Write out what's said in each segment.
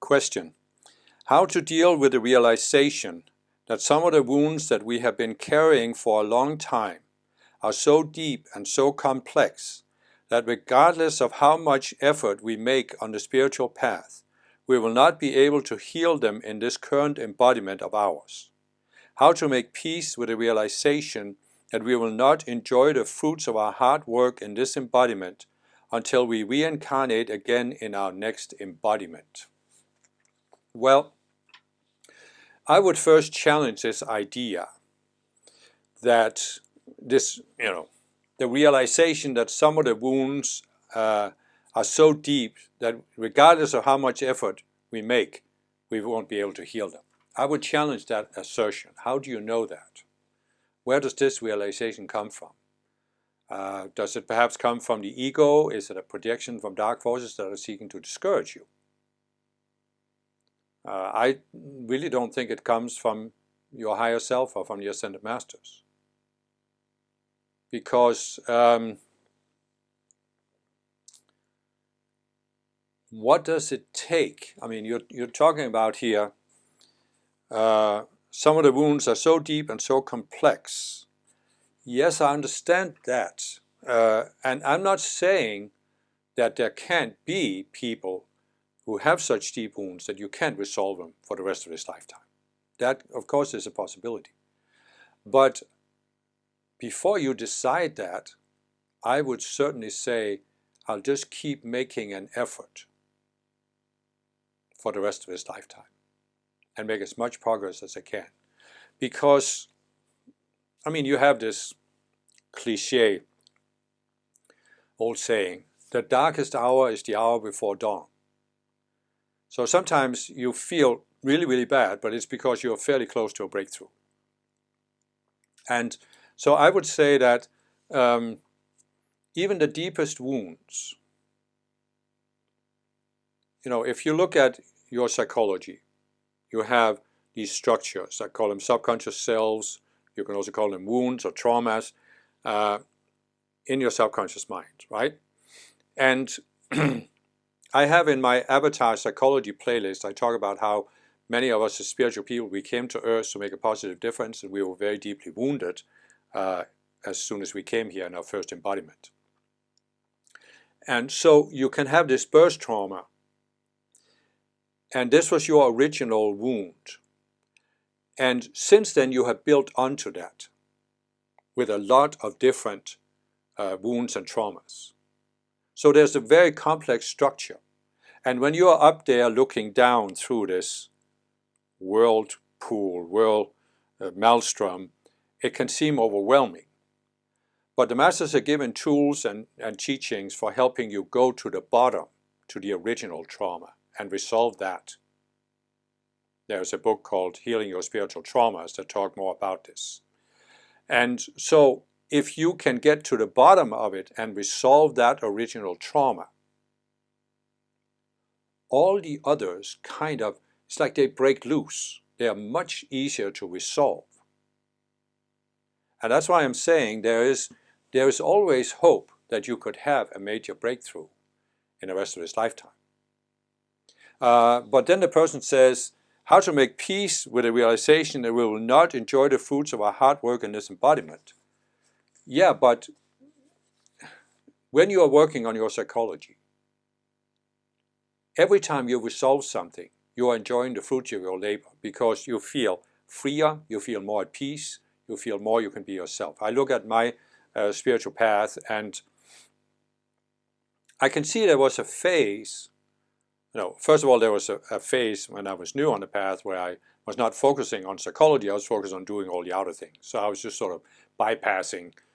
question. How to deal with the realization that some of the wounds that we have been carrying for a long time are so deep and so complex that regardless of how much effort we make on the spiritual path, we will not be able to heal them in this current embodiment of ours. How to make peace with the realization that we will not enjoy the fruits of our hard work in this embodiment until we reincarnate again in our next embodiment. Well, I would first challenge this idea that the realization that some of the wounds are so deep that regardless of how much effort we make, we won't be able to heal them. I would challenge that assertion. How do you know that? Where does this realization come from? Does it perhaps come from the ego? Is it a projection from dark forces that are seeking to discourage you? I really don't think it comes from your higher self or from the ascended masters. Because what does it take? I mean, you're talking about here, some of the wounds are so deep and so complex. Yes, I understand that. And I'm not saying that there can't be people who have such deep wounds that you can't resolve them for the rest of this lifetime. That, of course, is a possibility. But before you decide that, I would certainly say, I'll just keep making an effort for the rest of his lifetime and make as much progress as I can. Because, I mean, you have this cliche old saying, the darkest hour is the hour before dawn. So sometimes you feel really, really bad, but it's because you're fairly close to a breakthrough. And so I would say that even the deepest wounds, if you look at your psychology, you have these structures. I call them subconscious selves. You can also call them wounds or traumas in your subconscious mind, right? And I have in my Avatar Psychology playlist, I talk about how many of us as spiritual people, we came to Earth to make a positive difference, and we were very deeply wounded as soon as we came here in our first embodiment. And so you can have this birth trauma, and this was your original wound. And since then you have built onto that with a lot of different wounds and traumas. So there's a very complex structure. And when you're up there looking down through this whirlpool, maelstrom, it can seem overwhelming. But the masters are given tools and teachings for helping you go to the bottom, to the original trauma, and resolve that. There's a book called Healing Your Spiritual Traumas that talk more about this. And so if you can get to the bottom of it and resolve that original trauma, all the others it's like they break loose. They are much easier to resolve. And that's why I'm saying there is always hope that you could have a major breakthrough in the rest of this lifetime. But then the person says, how to make peace with the realization that we will not enjoy the fruits of our hard work in this embodiment. Yeah, but when you are working on your psychology, every time you resolve something, you are enjoying the fruits of your labor because you feel freer, you feel more at peace, you feel more you can be yourself. I look at my spiritual path and I can see there was a phase. First of all, there was a phase when I was new on the path where I was not focusing on psychology, I was focused on doing all the outer things. So I was just sort of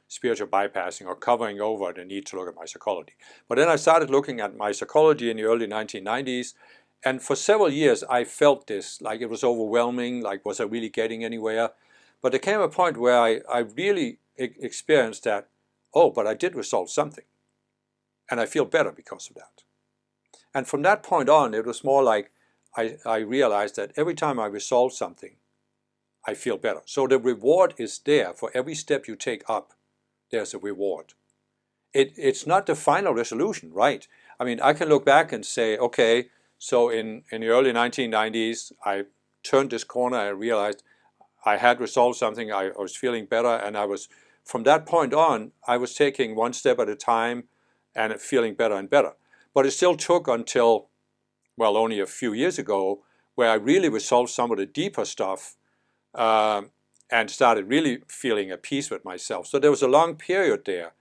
spiritual bypassing or covering over the need to look at my psychology. But then I started looking at my psychology in the early 1990s, and for several years I felt this, like it was overwhelming, like was I really getting anywhere? But there came a point where I really experienced that, oh, but I did resolve something, and I feel better because of that. And from that point on, it was more like I realized that every time I resolve something, I feel better. So the reward is there for every step you take up. There's a reward. It's not the final resolution, right? I mean, I can look back and say, okay, So in the early 1990s, I turned this corner. I realized I had resolved something. I was feeling better, and from that point on, I was taking one step at a time and feeling better and better. But it still took until, well, only a few years ago, where I really resolved some of the deeper stuff and started really feeling at peace with myself. So there was a long period there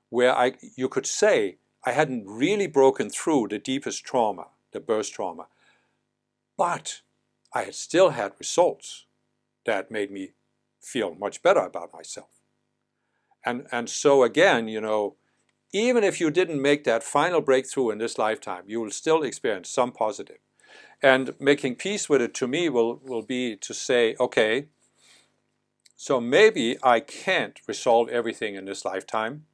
where you could say I hadn't really broken through the deepest trauma, the birth trauma, but I had still had results that made me feel much better about myself. And so again, you know, even if you didn't make that final breakthrough in this lifetime, you will still experience some positive. And making peace with it to me will be to say, okay, so maybe I can't resolve everything in this lifetime.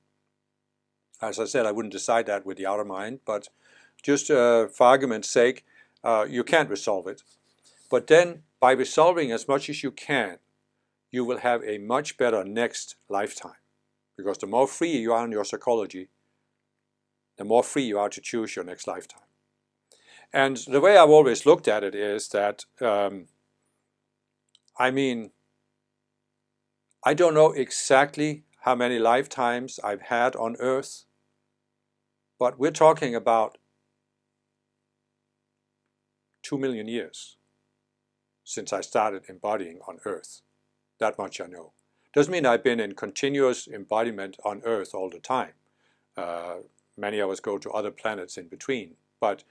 As I said, I wouldn't decide that with the outer mind, but just for argument's sake, you can't resolve it. But then by resolving as much as you can, you will have a much better next lifetime. Because the more free you are in your psychology, the more free you are to choose your next lifetime. And the way I've always looked at it is that, I mean, I don't know exactly how many lifetimes I've had on Earth, but we're talking about 2 million years since I started embodying on Earth. That much I know. Doesn't mean I've been in continuous embodiment on Earth all the time. Many of us go to other planets in between, but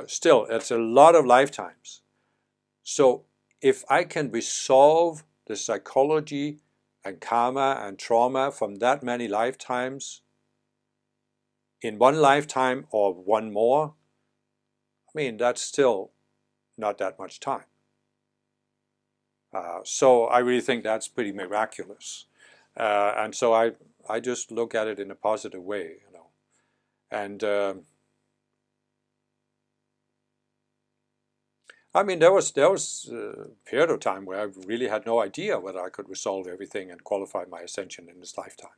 still, it's a lot of lifetimes. So if I can resolve the psychology and karma and trauma from that many lifetimes in one lifetime or one more, I mean, that's still not that much time. So I really think that's pretty miraculous. And so I just look at it in a positive way, you know. And I mean, there was a period of time where I really had no idea whether I could resolve everything and qualify my ascension in this lifetime.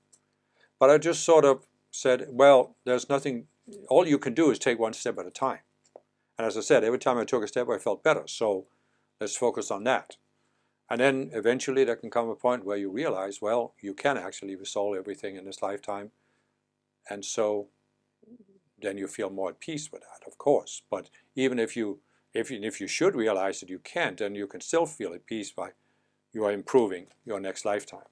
But I just sort of said, well, there's nothing, all you can do is take one step at a time. And as I said, every time I took a step, I felt better. So let's focus on that. And then eventually there can come a point where you realize, well, you can actually resolve everything in this lifetime. And so then you feel more at peace with that, of course. But even if you should realize that you can't, then you can still feel at peace by you are improving your next lifetime.